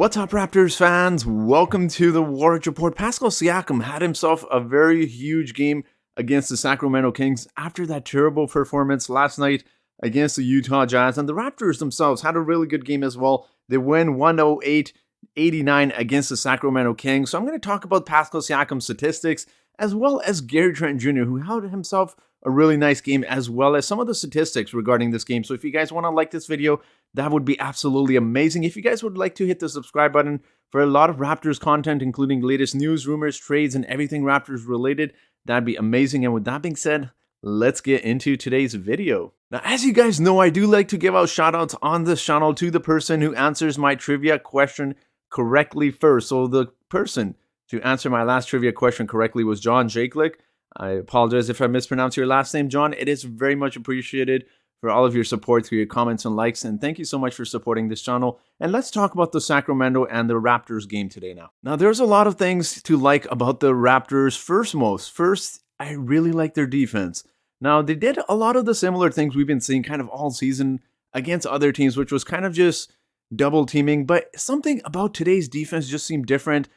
What's up, Raptors fans? Welcome to the Warriors Report. Pascal Siakam had himself a very huge game against the Sacramento Kings after that terrible performance last night against the Utah Jazz. And the Raptors themselves had a really good game as well. They win 108-89 against the Sacramento Kings. So I'm going to talk about Pascal Siakam's statistics as well as Gary Trent Jr., who held himself a really nice game, as well as some of the statistics regarding this game. So if you guys want to like this video, that would be absolutely amazing. If you guys would like to hit the subscribe button for a lot of Raptors content, including latest news, rumors, trades, and everything Raptors related, that'd be amazing. And with that being said, let's get into today's video. Now, as you guys know, I do like to give out shoutouts on this channel to the person who answers my trivia question correctly first. So the person to answer my last trivia question correctly was John Jakelick. I apologize if I mispronounced your last name, John. It is very much appreciated for all of your support through your comments and likes, and thank you so much for supporting this channel. And let's talk about the Sacramento and the Raptors game today now. Now, there's a lot of things to like about the Raptors. First, I really like their defense. Now, they did a lot of the similar things we've been seeing kind of all season against other teams, which was kind of just double teaming, but something about today's defense just seemed different.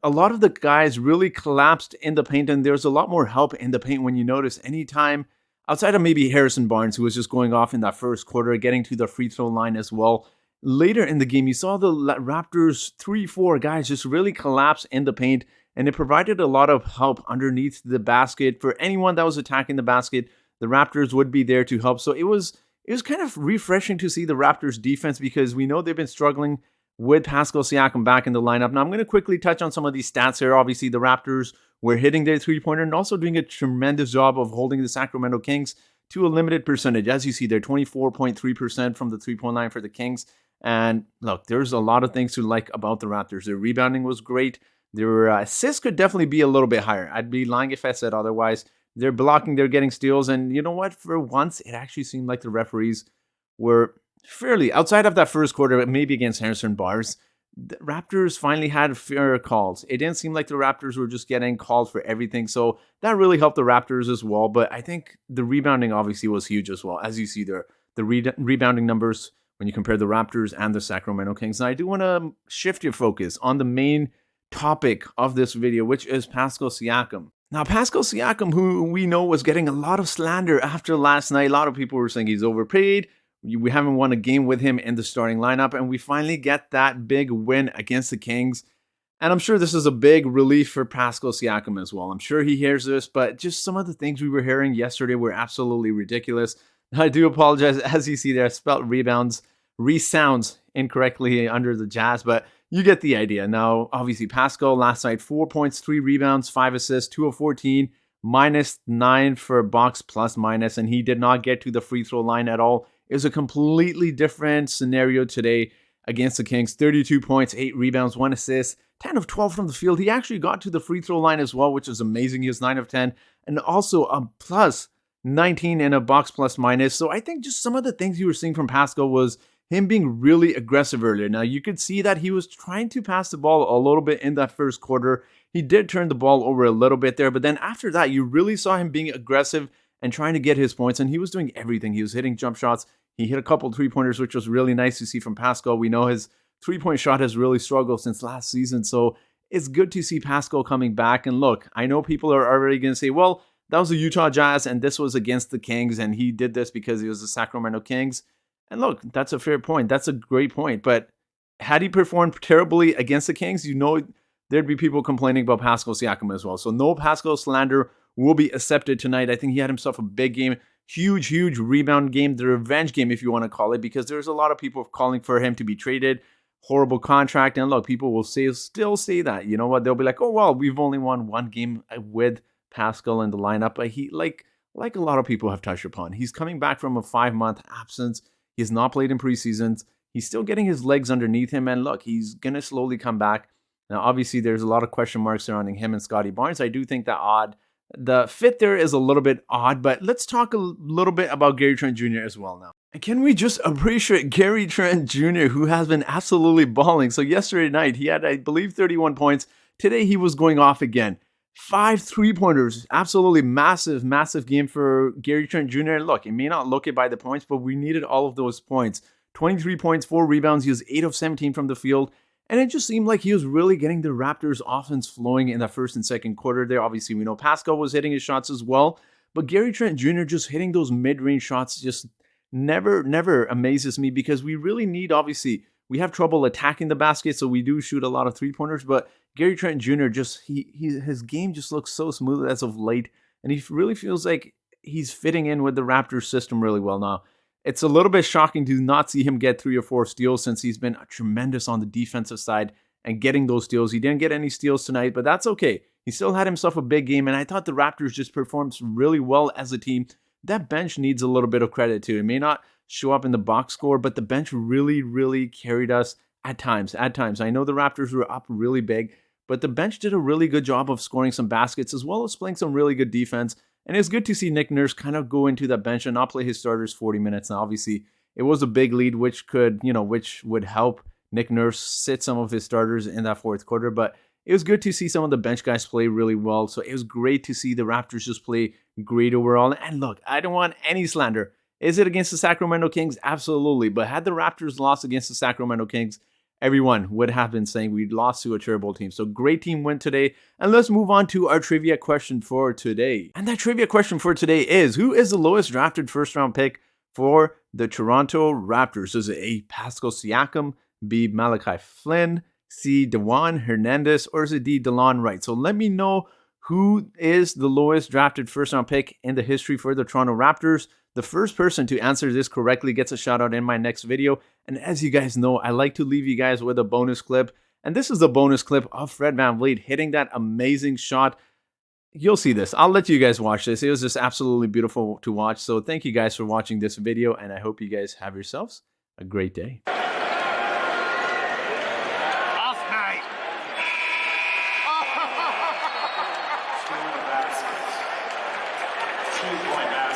A lot of the guys really collapsed in the paint, and there's a lot more help in the paint when you notice anytime, outside of maybe Harrison Barnes, who was just going off in that first quarter, getting to the free throw line as well. Later in the game, you saw the Raptors 3-4 guys just really collapse in the paint, and it provided a lot of help underneath the basket. For anyone that was attacking the basket, the Raptors would be there to help. So it was kind of refreshing to see the Raptors defense, because we know they've been struggling with Pascal Siakam back in the lineup. Now, I'm going to quickly touch on some of these stats here. Obviously, the Raptors were hitting their three-pointer and also doing a tremendous job of holding the Sacramento Kings to a limited percentage. As you see there, 24.3% from the three-point line for the Kings. And look, there's a lot of things to like about the Raptors. Their rebounding was great. Their assists could definitely be a little bit higher. I'd be lying if I said otherwise. They're blocking, they're getting steals. And you know what? For once, it actually seemed like the referees were fairly, outside of that first quarter, maybe against Harrison Barnes, the Raptors finally had fairer calls. It didn't seem like the Raptors were just getting called for everything, so that really helped the Raptors as well. But I think the rebounding obviously was huge as well. As you see there, the rebounding numbers when you compare the Raptors and the Sacramento Kings. Now, I do want to shift your focus on the main topic of this video, which is Pascal Siakam. Now, Pascal Siakam, who we know was getting a lot of slander after last night. A lot of people were saying he's overpaid. We haven't won a game with him in the starting lineup, and we finally get that big win against the Kings. And I'm sure this is a big relief for Pascal Siakam as well. I'm sure he hears this, but just some of the things we were hearing yesterday were absolutely ridiculous. I do apologize. As you see there, I spelled resounds incorrectly under the Jazz, but you get the idea. Now, obviously, Pascal last night, 4 points, 3 rebounds, 5 assists, 2 of 14, -9 for box plus minus, and he did not get to the free throw line at all. It was a completely different scenario today against the Kings. 32 points, 8 rebounds, 1 assist, 10 of 12 from the field. He actually got to the free throw line as well, which is amazing. He was 9 of 10, and also a plus 19 in a box plus minus. So I think just some of the things you were seeing from Pascal was him being really aggressive earlier. Now, you could see that he was trying to pass the ball a little bit in that first quarter. He did turn the ball over a little bit there, but then after that, you really saw him being aggressive and trying to get his points, and he was doing everything. He was hitting jump shots. He hit a couple three-pointers, which was really nice to see from Pascal. We know his three-point shot has really struggled since last season, so it's good to see Pascal coming back. And look, I know people are already going to say, well, that was the Utah Jazz, and this was against the Kings, and he did this because he was the Sacramento Kings. And look, that's a fair point. That's a great point. But had he performed terribly against the Kings, you know there'd be people complaining about Pascal Siakam as well. So no Pascal slander will be accepted tonight. I think he had himself a big game. Huge rebound game, the revenge game, if you want to call it, because there's a lot of people calling for him to be traded. Horrible contract. And look, people will still say that. You know what? They'll be like, oh, well, we've only won 1 game with Pascal in the lineup. But he, like a lot of people have touched upon, he's coming back from a 5-month absence. He's not played in preseasons. He's still getting his legs underneath him. And look, he's going to slowly come back. Now, obviously, there's a lot of question marks surrounding him and Scotty Barnes. I do think that the fit there is a little bit odd, but let's talk a little bit about Gary Trent Jr. as well now. And can we just appreciate Gary Trent Jr., who has been absolutely balling? So yesterday night, he had, I believe, 31 points. Today, he was going off again. 5 3-pointers. Absolutely massive game for Gary Trent Jr. And look, it may not look it by the points, but we needed all of those points. 23 points, 4 rebounds. He was 8 of 17 from the field. And it just seemed like he was really getting the Raptors offense flowing in that first and second quarter there. Obviously, we know Pascal was hitting his shots as well, but Gary Trent Jr. just hitting those mid-range shots just never amazes me, because we really need, obviously, we have trouble attacking the basket, so we do shoot a lot of three-pointers, but Gary Trent Jr. just, his game just looks so smooth as of late, and he really feels like he's fitting in with the Raptors system really well now. It's a little bit shocking to not see him get 3 or 4 steals, since he's been tremendous on the defensive side and getting those steals. He didn't get any steals tonight, but that's okay. He still had himself a big game, and I thought the Raptors just performed really well as a team. That bench needs a little bit of credit too. It may not show up in the box score, but the bench really carried us at times. I know the Raptors were up really big, but the bench did a really good job of scoring some baskets as well as playing some really good defense. And it's good to see Nick Nurse kind of go into that bench and not play his starters 40 minutes. Now, obviously, it was a big lead, which would help Nick Nurse sit some of his starters in that fourth quarter. But it was good to see some of the bench guys play really well. So it was great to see the Raptors just play great overall. And look, I don't want any slander. Is it against the Sacramento Kings? Absolutely. But had the Raptors lost against the Sacramento Kings, everyone would have been saying we lost to a terrible team. So great team win today. And let's move on to our trivia question for today. And that trivia question for today is, who is the lowest drafted first round pick for the Toronto Raptors? Is it A, Pascal Siakam, B, Malachi Flynn, C, DeJuan Hernandez, or is it D, DeLon Wright? So let me know who is the lowest drafted first round pick in the history for the Toronto Raptors. The first person to answer this correctly gets a shout out in my next video. And as you guys know, I like to leave you guys with a bonus clip. And this is the bonus clip of Fred VanVleet hitting that amazing shot. You'll see this. I'll let you guys watch this. It was just absolutely beautiful to watch. So thank you guys for watching this video, and I hope you guys have yourselves a great day. Off night. Stealing the baskets. 2-point basket.